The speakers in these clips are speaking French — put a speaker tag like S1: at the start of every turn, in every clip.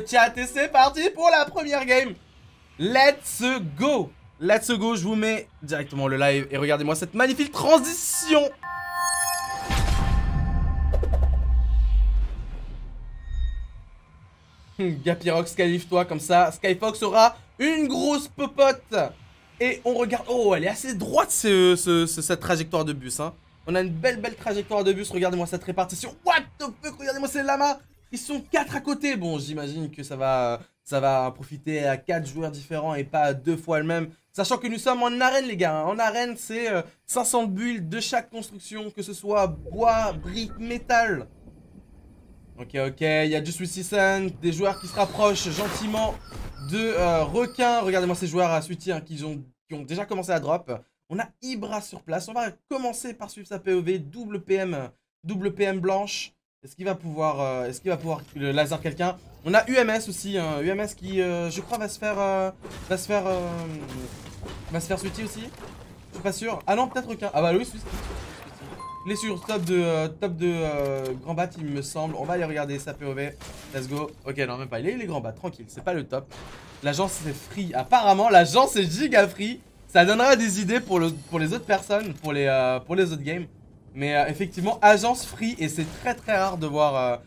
S1: chat et c'est parti pour la première game. Let's go. Let's go, je vous mets directement le live et regardez-moi cette magnifique transition. Gapirox, qualifie-toi comme ça. Skyfox aura une grosse popote. Et on regarde. Oh, elle est assez droite cette trajectoire de bus. Hein. On a une belle trajectoire de bus. Regardez-moi cette répartition. What the fuck? Regardez-moi ces lamas. Ils sont 4 à côté. Bon, j'imagine que ça va profiter à 4 joueurs différents et pas à 2 fois le même. Sachant que nous sommes en arène, les gars. En arène, c'est 500 builds de chaque construction, que ce soit bois, briques, métal. Ok, il y a du Season, des joueurs qui se rapprochent gentiment de requins. Regardez-moi ces joueurs à Sweetie hein, qui ont déjà commencé à drop. On a Ibra sur place. On va commencer par suivre sa POV. Double PM blanche. Est-ce qu'il va pouvoir le laser quelqu'un? On a UMS aussi. Hein, UMS qui, je crois, va se faire Sweetie aussi. Je suis pas sûr. Ah non, peut-être requin. Ah bah oui, Sweetie. Il est sur top de grand bat, il me semble. On va aller regarder sa POV. Let's go. Ok, non, même pas. Il est grand bat, tranquille. C'est pas le top. L'agence c'est free. Apparemment, l'agence est giga free. Ça donnera des idées pour les autres personnes, pour les autres games. Mais effectivement, agence free. Et c'est très rare de voir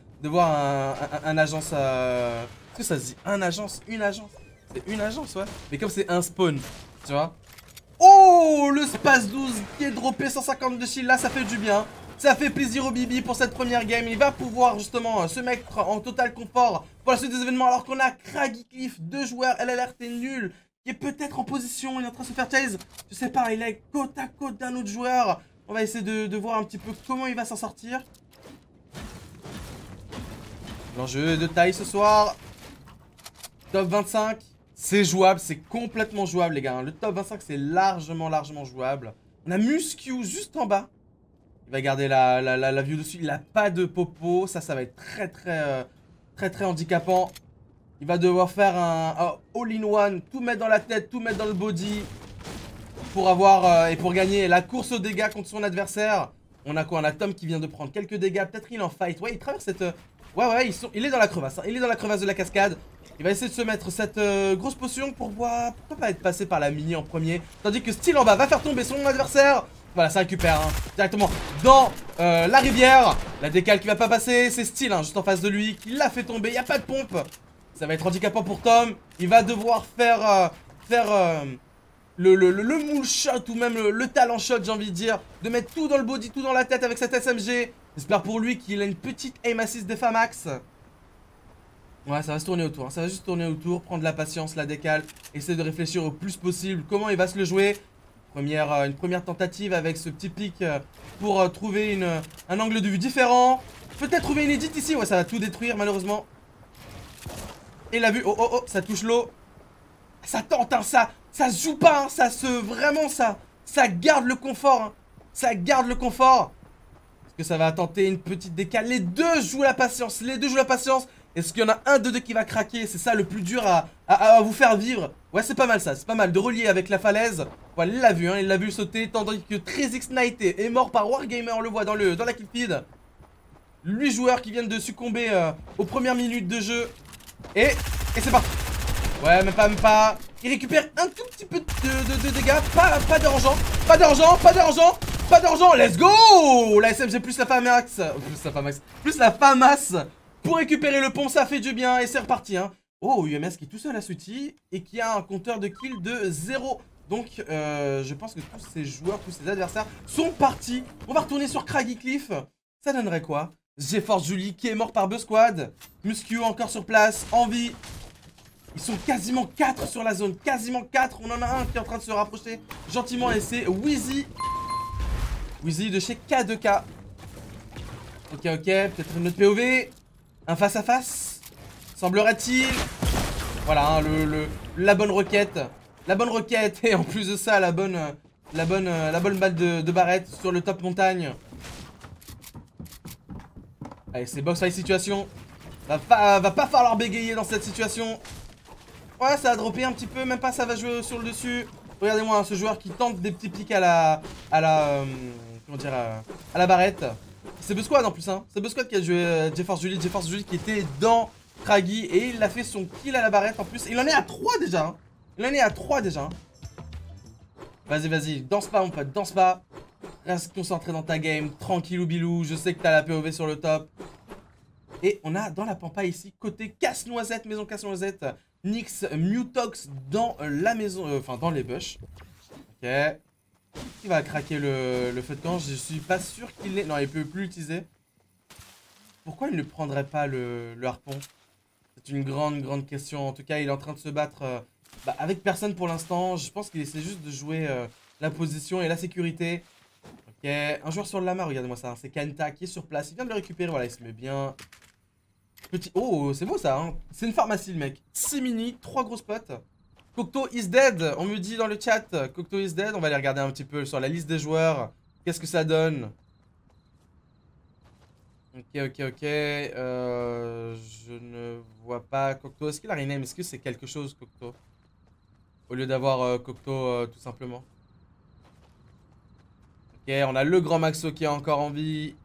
S1: un agence. Est-ce que ça se dit un agence? Une agence? C'est une agence, ouais. Mais comme c'est un spawn, tu vois. Oh, le Space 12 qui est droppé 150 de shield là, ça fait du bien. Ça fait plaisir au Bibi pour cette première game. Il va pouvoir justement se mettre en total confort pour la suite des événements. Alors qu'on a Craggy Cliff, 2 joueurs, LLR t'es nul, qui est peut-être en position, il est en train de se faire chase. Je sais pas, il est côte à côte d'un autre joueur. On va essayer de voir un petit peu comment il va s'en sortir. L'enjeu de taille ce soir. Top 25. C'est jouable, c'est complètement jouable les gars. Le top 25 c'est largement jouable. On a Muscu juste en bas. Il va garder la view dessus. Il a pas de popo. Ça va être très handicapant. Il va devoir faire un all-in-one. Tout mettre dans la tête, tout mettre dans le body. Pour avoir et pour gagner la course aux dégâts contre son adversaire. On a quoi? On a Tom qui vient de prendre quelques dégâts. Peut-être il est en fight. Ouais, il traverse cette... Ouais, il est dans la crevasse. Hein. Il est dans la crevasse de la cascade. Il va essayer de se mettre cette grosse potion pour voir... Pourquoi pas être passé par la mini en premier. Tandis que Steel en bas va faire tomber son adversaire. Voilà, ça récupère hein, directement dans la rivière. La décale qui va pas passer. C'est Steel hein, juste en face de lui qui l'a fait tomber. Il n'y a pas de pompe. Ça va être handicapant pour Tom. Il va devoir faire le moule shot ou même le talent shot, j'ai envie de dire. De mettre tout dans le body, tout dans la tête avec cette SMG. J'espère pour lui qu'il a une petite aim assist de Famax. Ouais, ça va se tourner autour, hein. Ça va juste tourner autour, prendre la patience, la décale, essayer de réfléchir au plus possible comment il va se le jouer. Une première tentative avec ce petit pic pour trouver un angle de vue différent. Peut-être trouver une edit ici, ouais ça va tout détruire malheureusement. Et la vue, oh, ça touche l'eau. Ça tente, hein, ça se joue pas, hein, vraiment ça garde le confort, hein. Ça garde le confort. Est-ce que ça va tenter une petite décale? Les deux jouent la patience, Est-ce qu'il y en a un de deux qui va craquer? C'est ça le plus dur à vous faire vivre. Ouais, c'est pas mal ça, c'est pas mal de relier avec la falaise. Voilà, il l'a vu sauter, tandis que 13x Night est mort par Wargamer, on le voit dans la kill feed. 8 joueurs qui viennent de succomber aux premières minutes de jeu. Et c'est parti. Ouais, même pas. Il récupère un tout petit peu de dégâts, pas dérangeant, let's go. La SMG plus la FAMAS pour récupérer le pont, ça fait du bien et c'est reparti hein. Oh, UMS qui est tout seul à Sweetie et qui a un compteur de kill de 0. Donc je pense que tous ces joueurs, tous ces adversaires sont partis. On va retourner sur Craggy Cliff. Ça donnerait quoi? GeForce Julie qui est mort par Buzzsquad. Muscu encore sur place, en vie. Ils sont quasiment 4 sur la zone, quasiment 4. On en a un qui est en train de se rapprocher gentiment et c'est Wheezy. Wheezy de chez K2K. Ok, peut-être une autre POV. Un face à face, semblerait-il. Voilà, hein, la bonne requête. La bonne requête. Et en plus de ça, la bonne balle de barrette sur le top montagne. Allez, c'est box fight situation. Va pas falloir bégayer dans cette situation. Ouais, ça a droppé un petit peu, même pas ça va jouer sur le dessus. Regardez-moi hein, ce joueur qui tente des petits pics à la barrette. C'est Buzzsquad en plus hein. C'est Buzzsquad qui a joué GeForce Julie qui était dans Kragi. Et il a fait son kill à la barrette en plus. Il en est à 3 déjà. Hein. Il en est à 3 déjà. Hein. Vas-y, vas-y. Danse pas, mon pote. Danse pas. Reste concentré dans ta game. Tranquillou bilou. Je sais que t'as la POV sur le top. Et on a dans la pampa ici, côté casse-noisette, maison casse-noisette, Nyx, Mutox dans la maison, enfin dans les bush. Ok. Il va craquer le feu de camp, je suis pas sûr qu'il l'ait. Non, il peut plus l'utiliser. Pourquoi il ne prendrait pas le harpon? C'est une grande question. En tout cas, il est en train de se battre avec personne pour l'instant. Je pense qu'il essaie juste de jouer la position et la sécurité. Ok, un joueur sur le lama, regardez-moi ça. Hein. C'est Kanta qui est sur place. Il vient de le récupérer, voilà, il se met bien. Petit... Oh, c'est beau ça, hein. C'est une pharmacie le mec. 6 mini, 3 grosses potes. Cocteau is dead, on me dit dans le chat. Cocteau is dead, on va aller regarder un petit peu sur la liste des joueurs. Qu'est-ce que ça donne? Ok. Je ne vois pas Cocteau. Est-ce qu'il a rename? Est-ce que c'est quelque chose Cocteau? Au lieu d'avoir Cocteau tout simplement. Ok, on a le grand Maxo qui est encore en vie.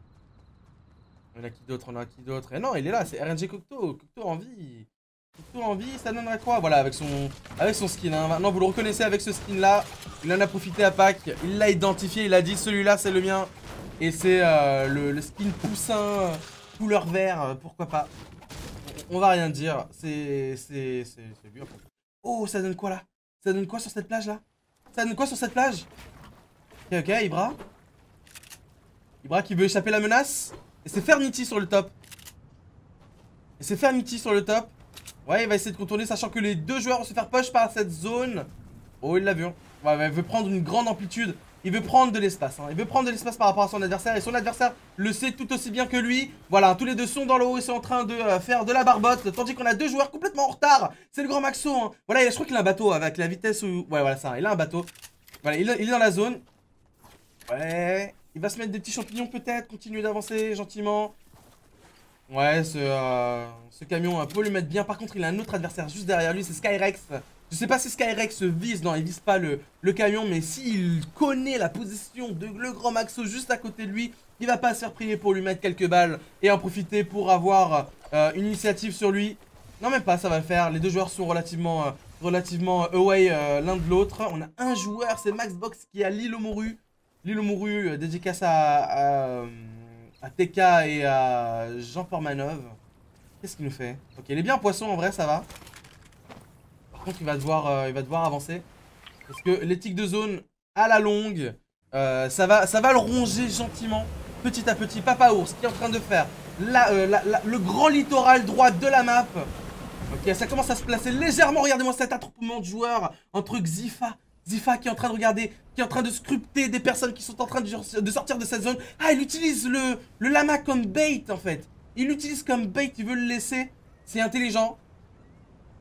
S1: On a qui d'autre? Et non, il est là, c'est RNG Cocteau. Cocteau en vie. Cocteau en vie, ça donnerait quoi? Voilà, avec son skin. Hein. Maintenant, vous le reconnaissez avec ce skin là. Il en a profité à Pâques. Il l'a identifié. Il a dit celui-là, c'est le mien. Et c'est le skin poussin, couleur vert. Pourquoi pas? On va rien dire. C'est lui en fait. Oh, ça donne quoi là? Ça donne quoi sur cette plage là? Ça donne quoi sur cette plage? Ok, Ibra. Ibra qui veut échapper la menace. Et c'est Fernity sur le top. Ouais, il va essayer de contourner, sachant que les deux joueurs vont se faire push par cette zone. Oh, il l'a vu. Hein. Ouais, il veut prendre une grande amplitude. Il veut prendre de l'espace. Hein. Il veut prendre de l'espace par rapport à son adversaire. Et son adversaire le sait tout aussi bien que lui. Voilà, tous les deux sont dans le haut et sont en train de faire de la barbotte. Tandis qu'on a deux joueurs complètement en retard. C'est le grand Maxo. Hein. Voilà, je crois qu'il a un bateau avec la vitesse où... Ouais, voilà, ça. Il a un bateau. Voilà, il est dans la zone. Ouais. Il va se mettre des petits champignons peut-être. Continuer d'avancer gentiment. Ouais, ce camion peut le mettre bien. Par contre, il a un autre adversaire juste derrière lui, c'est Skyrex. Je sais pas si Skyrex vise, non, il vise pas le camion, mais s'il connaît la position de le grand Maxo juste à côté de lui, il va pas se faire prier pour lui mettre quelques balles et en profiter pour avoir une initiative sur lui. Non, même pas, ça va le faire. Les deux joueurs sont relativement away l'un de l'autre. On a un joueur, c'est Maxbox qui a l'île aux morues. L'île aux morues, dédicace à TK et à Jean Pormanov. Qu'est-ce qu'il nous fait? Ok, il est bien poisson en vrai, ça va. Par contre, il va devoir avancer. Parce que l'éthique de zone à la longue, ça va le ronger gentiment, petit à petit. Papa Ours qui est en train de faire le grand littoral droit de la map. Ok, ça commence à se placer légèrement. Regardez-moi cet attroupement de joueurs entre Xifa qui est en train de regarder, qui est en train de scruter des personnes qui sont en train de sortir de cette zone. Ah, il utilise le lama comme bait en fait. Il l'utilise comme bait, il veut le laisser. C'est intelligent.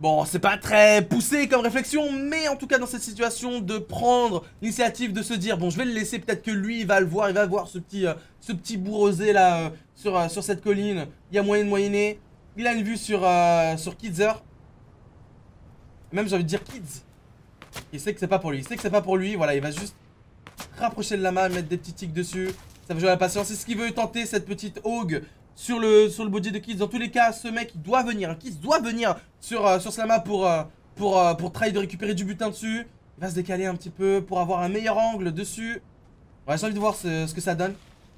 S1: Bon, c'est pas très poussé comme réflexion, mais en tout cas dans cette situation de prendre l'initiative de se dire bon, je vais le laisser, peut-être que lui il va le voir, il va voir ce petit bout rosé là sur cette colline. Il y a moyen de moyenner. Il a une vue sur Kidzer. Même j'ai envie de dire Kids. Il sait que c'est pas pour lui, voilà, il va juste rapprocher le lama, mettre des petits tics dessus. Ça va jouer à la patience, c'est ce qu'il veut tenter, cette petite hog sur le body de Kids. Dans tous les cas, ce mec il doit venir, Kids doit venir sur ce lama pour try de récupérer du butin dessus. Il va se décaler un petit peu pour avoir un meilleur angle dessus. Ouais, j'ai envie de voir ce que ça donne.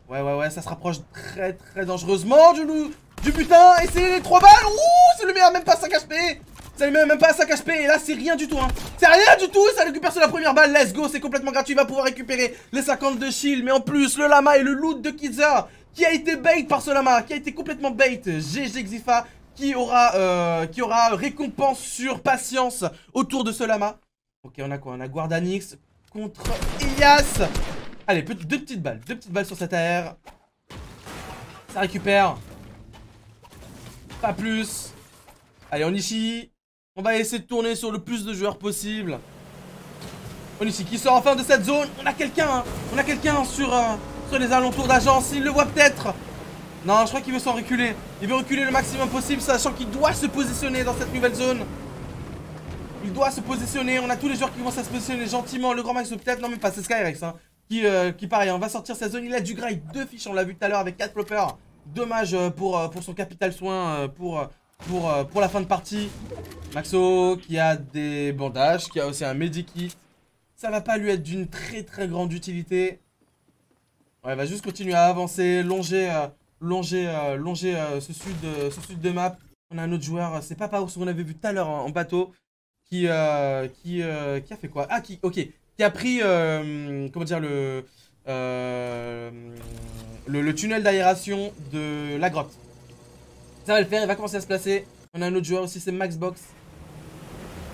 S1: Ouais, ça se rapproche très dangereusement du butin. Et c'est les 3 balles. Ouh, c'est le meilleur, même pas 5 HP. Ça lui met même pas 5 HP. Et là, c'est rien du tout. Hein. C'est rien du tout. Ça récupère sur la première balle. Let's go. C'est complètement gratuit. Il va pouvoir récupérer les 50 de shield. Mais en plus, le lama et le loot de Kidzer qui a été bait par ce lama. Qui a été complètement bait. GG Xifa qui aura récompense sur patience autour de ce lama. Ok, on a quoi? On a Guardanix contre Ilias. Allez, deux petites balles sur cette AR. Ça récupère. Pas plus. Allez, Onishi. On va essayer de tourner sur le plus de joueurs possible. Onishi qui sort enfin de cette zone. On a quelqu'un, hein. On a quelqu'un sur les alentours d'agence. Il le voit peut-être. Non, je crois qu'il veut s'en reculer. Il veut reculer le maximum possible, sachant qu'il doit se positionner dans cette nouvelle zone. Il doit se positionner. On a tous les joueurs qui commencent à se positionner gentiment. Le grand max peut-être. Non, même pas. C'est Skyrex, hein. Qui pareil, on va sortir cette zone. Il a du grade 2 fiches. On l'a vu tout à l'heure avec 4 floppers. Dommage pour son capital soin pour pour la fin de partie. Maxo qui a des bandages, qui a aussi un medikit. Ça va pas lui être d'une très grande utilité. Ouais, il va juste continuer à avancer, longer ce sud de map. On a un autre joueur, c'est pas Paos qu'on avait vu tout à l'heure en bateau, qui a fait quoi? Ah, qui a pris, comment dire, le tunnel d'aération de la grotte. Ça va le faire, il va commencer à se placer. On a un autre joueur aussi, c'est Maxbox.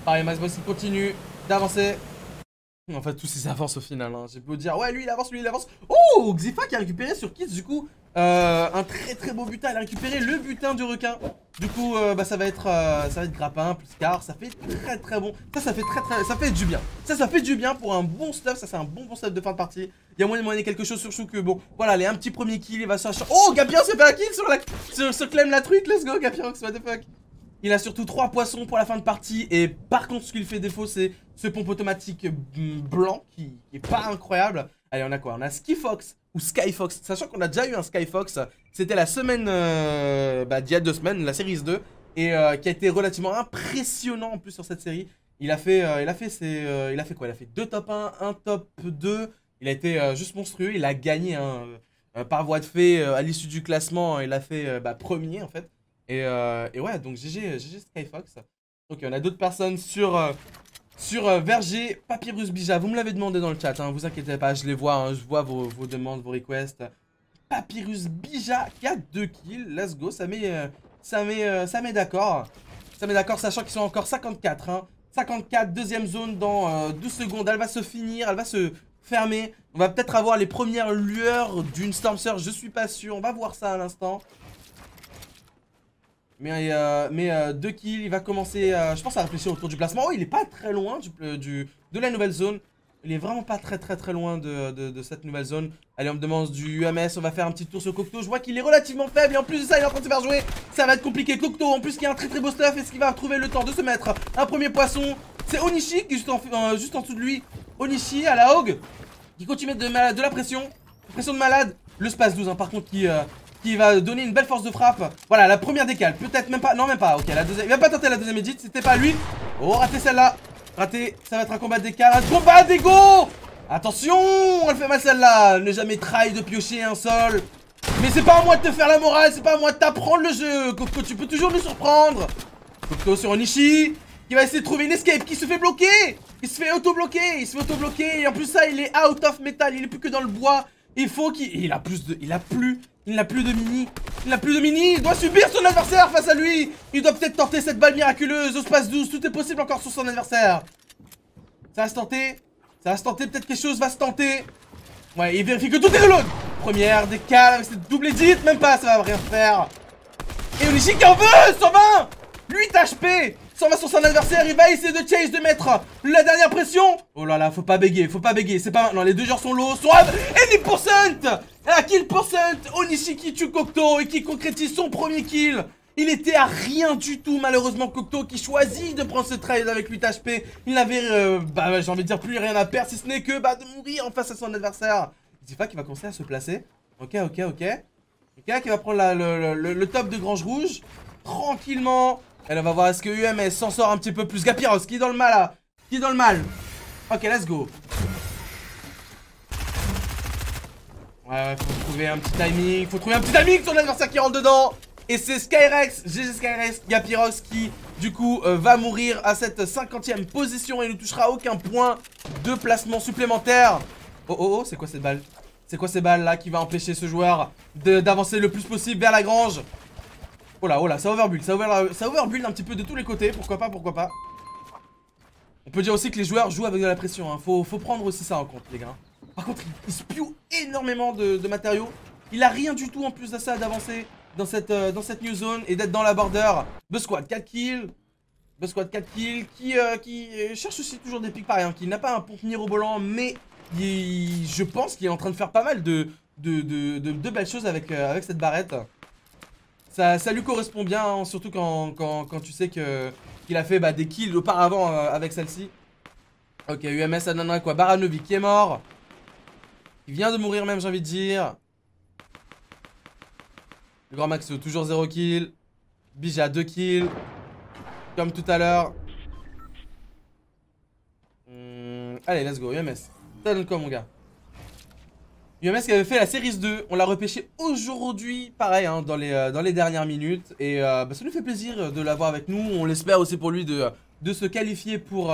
S1: Pareil, Maxbox qui continue d'avancer. En fait, tous ils avancent au final. Hein. J'ai beau dire, ouais, lui il avance, lui il avance. Oh, Xifa qui a récupéré sur Kids, du coup, un très beau butin. Il a récupéré le butin du requin. Du coup, ça va être grappin plus car. Ça fait très bon. Ça fait ça fait du bien. Ça fait du bien pour un bon stuff. Ça, c'est un bon stuff de fin de partie. Il y a moyen de moyenner quelque chose sur Chou que bon. Voilà, allez, un petit premier kill. Il va se chercher. Oh, Gapirox s'est fait un kill sur Clem la truite. Let's go, Gapirox, what the fuck. Il a surtout 3 poissons pour la fin de partie. Et par contre, ce qui lui fait défaut, c'est ce pompe automatique blanc qui est pas incroyable. Allez, on a quoi? On a Skifox ou Skyfox. Sachant qu'on a déjà eu un Skyfox. C'était la semaine d'il y a 2 semaines, la série 2. Et qui a été relativement impressionnant en plus sur cette série. Il a fait quoi? Il a fait 2 top 1, 1 top 2. Il a été juste monstrueux. Il a gagné par voie de fait à l'issue du classement. Il a fait premier en fait. Et ouais, donc GG Skyfox. Ok, on a d'autres personnes sur Verger, Papyrus Bija. Vous me l'avez demandé dans le chat, hein, vous inquiétez pas, je les vois, hein, je vois vos demandes, vos requests. Papyrus Bija qui a 2 kills, let's go, ça met d'accord. Ça met d'accord, sachant qu'ils sont encore 54. Hein. 54, deuxième zone dans 12 secondes, elle va se finir, elle va se fermer. On va peut-être avoir les premières lueurs d'une Storm Surge, je suis pas sûr, on va voir ça à l'instant. Mais 2 kills, il va commencer, je pense, à réfléchir autour du placement. Oh, il est pas très loin de la nouvelle zone. Il est vraiment pas très loin de cette nouvelle zone. Allez, on me demande du UMS, on va faire un petit tour sur Cocteau. Je vois qu'il est relativement faible et en plus de ça, il est en train de se faire jouer. Ça va être compliqué. Cocteau, en plus, qui a un très beau stuff. Est-ce qu'il va trouver le temps de se mettre un premier poisson? C'est Onishi qui est juste en dessous de lui. Onishi à la Hog, qui continue de mettre de la pression. Pression de malade. Le space 12, hein, par contre, qui va donner une belle force de frappe. Voilà, la première décale, peut-être même pas, non même pas, ok, la deuxième, il va pas tenter la deuxième edit, c'était pas lui. Oh, raté celle-là, raté, ça va être un combat de décale, un combat d'ego. Attention, elle fait mal celle-là, ne jamais try de piocher un sol. Mais c'est pas à moi de te faire la morale, c'est pas à moi de t'apprendre le jeu, Coco, tu peux toujours nous surprendre. Coco sur Onishi, qui va essayer de trouver une escape, qui se fait bloquer. Il se fait auto-bloquer, et en plus ça, il est out of metal, il est plus que dans le bois. Il faut qu'il... Il n'a plus de mini. Il doit subir son adversaire face à lui. Il doit peut-être tenter cette balle miraculeuse au space 12. Tout est possible encore sur son adversaire. Ça va se tenter. Peut-être quelque chose va se tenter. Ouais, il vérifie que tout est reload. Première décale avec cette double edit. Même pas, ça va rien faire. Et Onishi qui en veut. 120. 8 HP. 120 sur son adversaire, il va essayer de chase, de mettre la dernière pression. Oh là là, faut pas bégayer, c'est pas maintenant, les deux joueurs sont low, sont à 80%. À kill percent, Onishi qui tue Cocteau et qui concrétise son premier kill. Il était à rien du tout, malheureusement, Cocteau qui choisit de prendre ce trade avec 8 HP. Il n'avait, j'ai envie de dire, plus rien à perdre, si ce n'est que de mourir en face à son adversaire. Xifa qui va commencer à se placer. Ok. Qui va prendre le top de Grange Rouge, tranquillement. Elle va voir est-ce que UMS s'en sort un petit peu plus. Gapirox qui est dans le mal là. Ok, let's go. Ouais, faut trouver un petit timing. Sur l'adversaire qui rentre dedans. Et c'est Skyrex, GG Skyrex, Gapirox qui du coup va mourir à cette 50e position et ne touchera aucun point de placement supplémentaire. Oh, c'est quoi cette balle? C'est quoi ces balles là qui va empêcher ce joueur d'avancer le plus possible vers la grange? Oh là, ça overbuild, ça overbuild un petit peu de tous les côtés, pourquoi pas. On peut dire aussi que les joueurs jouent avec de la pression, hein. Faut prendre aussi ça en compte les gars. Par contre, il spew énormément de matériaux. Il a rien du tout en plus de ça d'avancer dans cette new zone et d'être dans la border. Buzzsquad 4 kills. Qui cherche aussi toujours des pics pareils, hein, qui n'a pas un pompe mirobolant, mais je pense qu'il est en train de faire pas mal de belles choses avec cette barrette. Ça lui correspond bien, hein, surtout quand tu sais qu'il a fait des kills auparavant avec celle-ci. Ok, UMS Anana quoi, Baranovi qui est mort. Il vient de mourir même, j'ai envie de dire. Le grand Max toujours 0 kill. Bija 2 kills. Comme tout à l'heure. Allez, let's go, UMS. Ça donne quoi, mon gars? UMS qui avait fait la Series 2, on l'a repêché aujourd'hui, pareil, hein, dans les dernières minutes. Et bah, ça nous fait plaisir de l'avoir avec nous. On l'espère aussi pour lui de se qualifier pour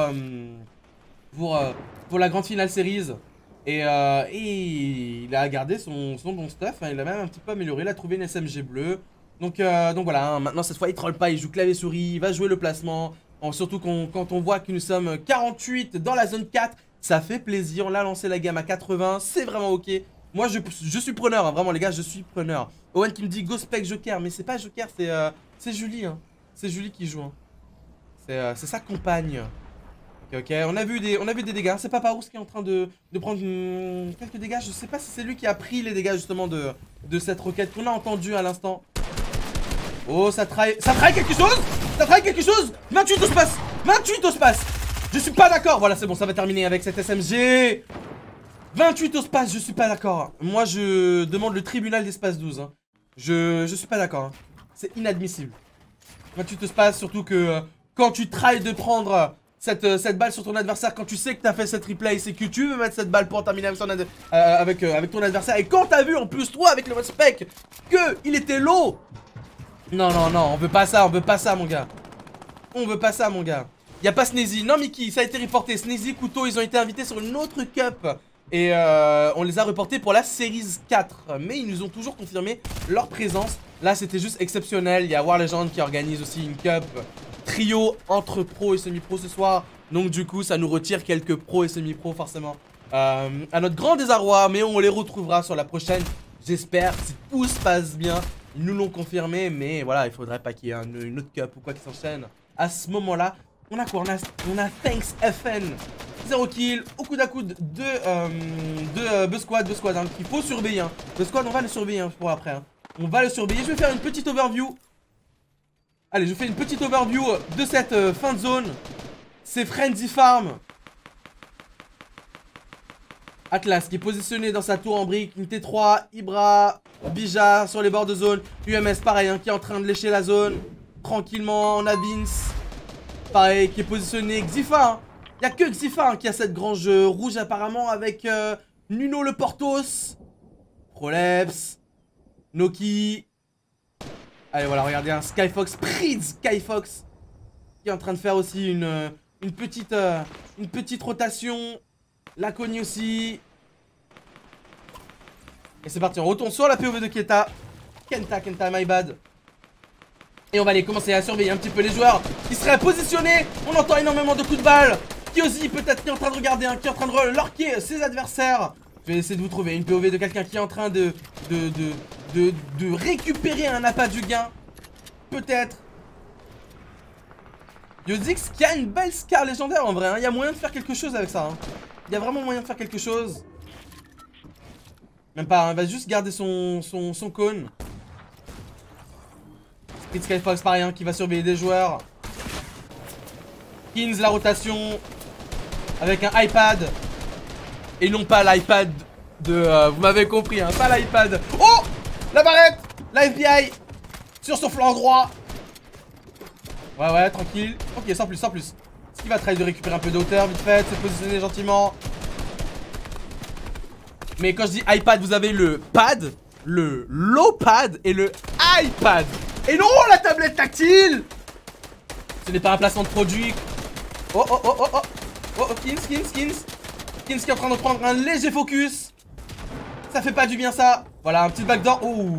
S1: la grande finale Series. Et il a gardé son bon stuff, hein, il a même un petit peu amélioré, il a trouvé une SMG bleue. Donc voilà, hein, maintenant cette fois il troll pas, il joue clavier souris, il va jouer le placement. Surtout quand on voit que nous sommes 48 dans la zone 4, ça fait plaisir, on l'a lancé la gamme à 80, c'est vraiment ok. Moi je suis preneur, hein, vraiment les gars, je suis preneur. Owen qui me dit Go Spec Joker, mais c'est pas Joker, c'est Julie, hein. C'est Julie qui joue, hein. C'est sa compagne. Ok, on a vu des dégâts, c'est Papa Ours qui est en train de prendre quelques dégâts. Je sais pas si c'est lui qui a pris les dégâts justement de cette roquette qu'on a entendu à l'instant. Oh, ça traille quelque chose. Ça traille quelque chose. 28 au space. 28 au space. Je suis pas d'accord. Voilà, c'est bon, ça va terminer avec cette SMG. 28 au space, je suis pas d'accord. Moi, je demande le tribunal d'espace 12. Hein. Je suis pas d'accord. Hein. C'est inadmissible. 28 au space, surtout que quand tu trailles de prendre cette balle sur ton adversaire, quand tu sais que t'as fait cette replay, c'est que tu veux mettre cette balle pour terminer avec, avec ton adversaire. Et quand t'as vu en plus toi avec le spec que il était low. Non, on veut pas ça, mon gars. On veut pas ça, mon gars. Y'a pas Sneezy. Non, Mickey, ça a été reporté. Sneezy, Couteau, ils ont été invités sur une autre cup. Et on les a reportés pour la Series 4. Mais ils nous ont toujours confirmé leur présence. Là, c'était juste exceptionnel. Il y a War Legend qui organise aussi une cup trio entre pro et semi-pro ce soir. Donc du coup, ça nous retire quelques pros et semi-pro forcément. À notre grand désarroi, mais on les retrouvera sur la prochaine. J'espère, si tout se passe bien. Ils nous l'ont confirmé, mais voilà, il faudrait pas qu'il y ait une autre cup ou quoi qui s'enchaîne. À ce moment-là, on a quoi? On a Thanks FN. 0 kill, au coude à coude de squad, hein, qu'il faut surveiller. Hein. Le squad, on va le surveiller hein, pour après. Hein. On va le surveiller. Je vais faire une petite overview. Allez, je fais une petite overview de cette fin de zone. C'est Frenzy Farm. Atlas qui est positionné dans sa tour en brique. Une T3, Ibra, Bija sur les bords de zone. UMS pareil, hein, qui est en train de lécher la zone. Tranquillement, on a Vince. Pareil, qui est positionné. Xifa, hein. Il n'y a que Xifa hein, qui a cette grange rouge apparemment avec Nuno le Portos. Proleps. Noki. Allez voilà, regardez un Skyfox, Pritz Skyfox qui est en train de faire aussi une petite rotation. Laconi aussi. Et c'est parti, on retourne sur la POV de Kenta, my bad. Et on va aller commencer à surveiller un petit peu les joueurs qui seraient positionnés. On entend énormément de coups de balle. Kyozi peut-être qui est en train de regarder, qui est en train de lorquer ses adversaires. Je vais essayer de vous trouver une POV de quelqu'un qui est en train de récupérer un appât du gain. Peut-être. Yozix qui a une belle scar légendaire en vrai. Hein. Il y a moyen de faire quelque chose avec ça. Hein. Il y a vraiment moyen de faire quelque chose. Même pas, hein. Il va juste garder son cône. Speed Skyfox pareil, hein, qui va surveiller des joueurs. Kins la rotation. Avec un iPad. Et non pas l'iPad de... vous m'avez compris, hein, pas l'iPad. Oh, la barrette. La FBI. Sur son flanc droit. Ouais, tranquille. Ok, sans plus. Ce qui va try de récupérer un peu de hauteur, vite fait, se positionner gentiment. Mais quand je dis iPad, vous avez le pad, le low pad et le iPad. Et non, la tablette tactile. Ce n'est pas un placement de produit. Oh, Skins qui est en train de prendre un léger focus. Ça fait pas du bien ça. Voilà, un petit backdoor. Oh.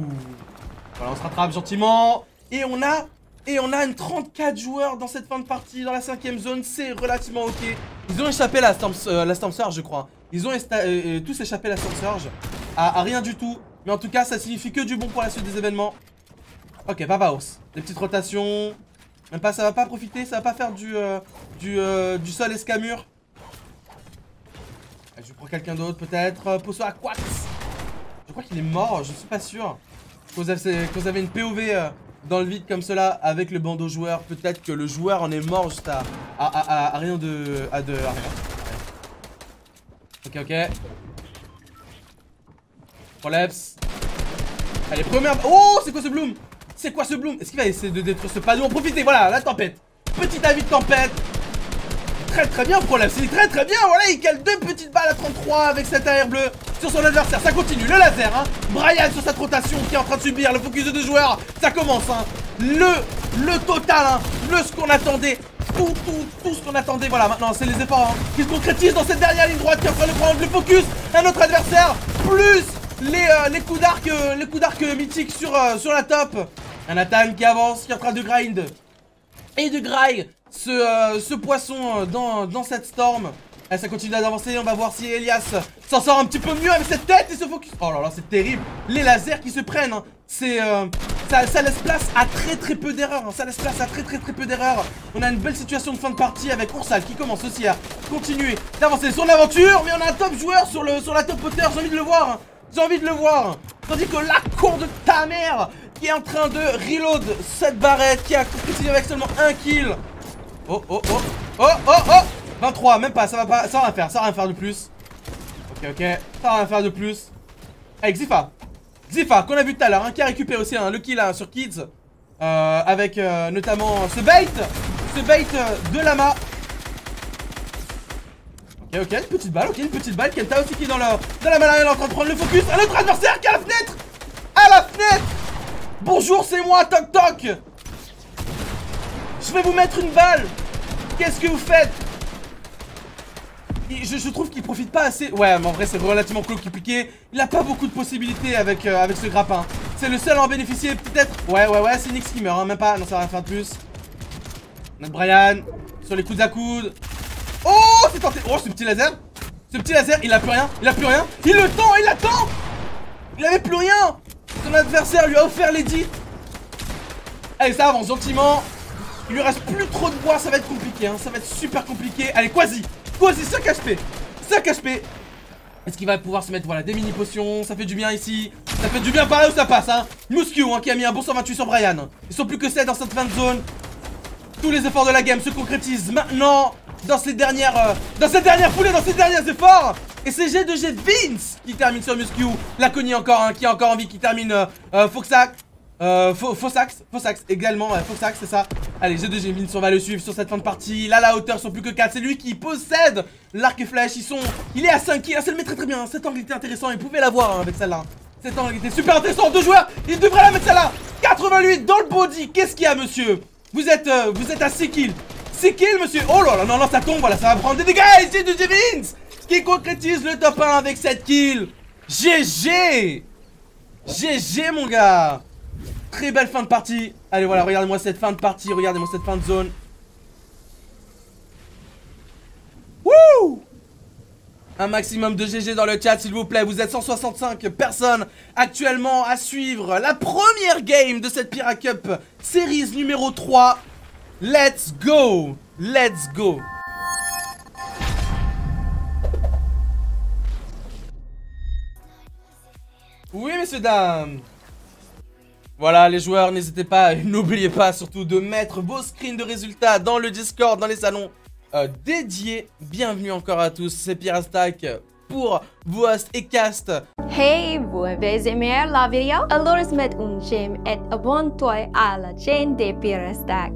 S1: Voilà, on se rattrape gentiment. Et on a une 34 joueurs dans cette fin de partie, dans la 5ème zone. C'est relativement ok. Ils ont échappé la Storm Surge, je crois. Ils ont tous échappé la Storm Surge à rien du tout. Mais en tout cas, ça signifie que du bon pour la suite des événements. Ok, Papa Ours. Des petites rotations. Même pas, ça va pas profiter, ça va pas faire du sol escamur. Je prends quelqu'un d'autre peut-être. Posso à Quax. Je crois qu'il est mort, je suis pas sûr. Quand vous avez une POV dans le vide comme cela avec le bandeau joueur, peut-être que le joueur en est mort juste à rien de... à rien. Ok. Proleps. Allez, première... Oh, c'est quoi ce bloom? C'est quoi ce Bloom? Est-ce qu'il va essayer de détruire ce panneau? En profiter, voilà, la tempête. Petit avis de tempête. Très bien, Prolapse, très bien. Voilà, il cale 2 petites balles à 33 avec cet AR bleu sur son adversaire. Ça continue, le laser, hein. Brian sur cette rotation qui est en train de subir le focus de 2 joueurs. Ça commence, hein. Le total, hein. Ce qu'on attendait. Tout ce qu'on attendait. Voilà, maintenant, c'est les efforts hein, qui se concrétisent dans cette dernière ligne droite qui est en train de prendre le focus à notre adversaire. Plus les coups d'arc mythiques sur la top. Un Nathan qui avance, qui est en train de grind et de graille ce poisson dans cette storm. Et ça continue d'avancer, on va voir si Elias s'en sort un petit peu mieux avec cette tête et ce focus. Oh là là, c'est terrible. Les lasers qui se prennent, hein. Ça laisse place à très peu d'erreurs, hein. Ça laisse place à très peu d'erreurs. On a une belle situation de fin de partie avec Oursal qui commence aussi à continuer d'avancer son aventure. Mais on a un top joueur sur la top hauteur, j'ai envie de le voir, hein. J'ai envie de le voir. Tandis que la cour de ta mère qui est en train de reload cette barrette, qui a continué avec seulement 1 kill. Oh 23, même pas, ça va rien faire de plus. Ok, ça va rien faire de plus. Avec Xifa, qu'on a vu tout à l'heure, hein, qui a récupéré aussi le kill hein, sur Kids. Avec notamment ce bait de Lama. Ok, une petite balle, Kenta aussi qui est dans la malade, elle est en train de prendre le focus. Un autre adversaire qui est à la fenêtre. Bonjour, c'est moi, toc toc. Je vais vous mettre une balle. Qu'est-ce que vous faites? Je trouve qu'il profite pas assez. Ouais, mais en vrai, c'est relativement compliqué. Il a pas beaucoup de possibilités avec ce grappin. C'est le seul à en bénéficier, peut-être. Ouais, c'est Nyx qui meurt, hein, même pas. Non, ça va rien faire de plus. Notre Brian, sur les coudes à coude. Oh, c'est tenté. Oh, ce petit laser, il a plus rien. Il le tend, il l'attend. Il avait plus rien. Son adversaire lui a offert l'édit. Allez, ça avance gentiment. Il lui reste plus trop de bois, ça va être compliqué, hein. Ça va être super compliqué. Allez, Quasi, 5 HP. Est-ce qu'il va pouvoir se mettre, voilà, des mini potions? Ça fait du bien ici. Ça fait du bien par là où ça passe, hein. Muscu, hein, qui a mis un bon 128 sur Brian. Ils sont plus que 7 dans cette fin de zone. Tous les efforts de la game se concrétisent maintenant dans cette dernière foulée, dans ces derniers efforts. Et c'est G2G Vince qui termine sur Muscu. Laconie encore, hein, qui a encore envie, qui termine Foxax également, ouais, Foxax, c'est ça. Allez, G2G Vince, on va le suivre sur cette fin de partie. Là, la hauteur, ils sont plus que 4. C'est lui qui possède l'arc et flèche. Il est à 5 kills. Ah, ça le met très bien. Cet angle était intéressant. Il pouvait l'avoir hein, avec celle-là. Cet angle était super intéressant. 2 joueurs, il devrait la mettre celle-là. 88 dans le body. Qu'est-ce qu'il y a, monsieur? Vous êtes à 6 kills. 6 kills, monsieur. Oh là là, non, ça tombe. Voilà, ça va prendre des dégâts. G2G Vince qui concrétise le top 1 avec 7 kills. GG, mon gars. Très belle fin de partie. Allez, voilà, regardez-moi cette fin de partie. Regardez-moi cette fin de zone. Wouh! Un maximum de GG dans le chat, s'il vous plaît. Vous êtes 165 personnes actuellement à suivre la première game de cette Pyra Cup Series numéro 3. Let's go! Oui, messieurs, dames. Voilà les joueurs, n'hésitez pas, n'oubliez pas surtout de mettre vos screens de résultats dans le Discord, dans les salons dédiés. Bienvenue encore à tous, c'est Pyrastack pour vos hosts et cast.
S2: Hey, voi vezemir la video. Allora smet un gem et abon toi alla chaîne de Pyrastack.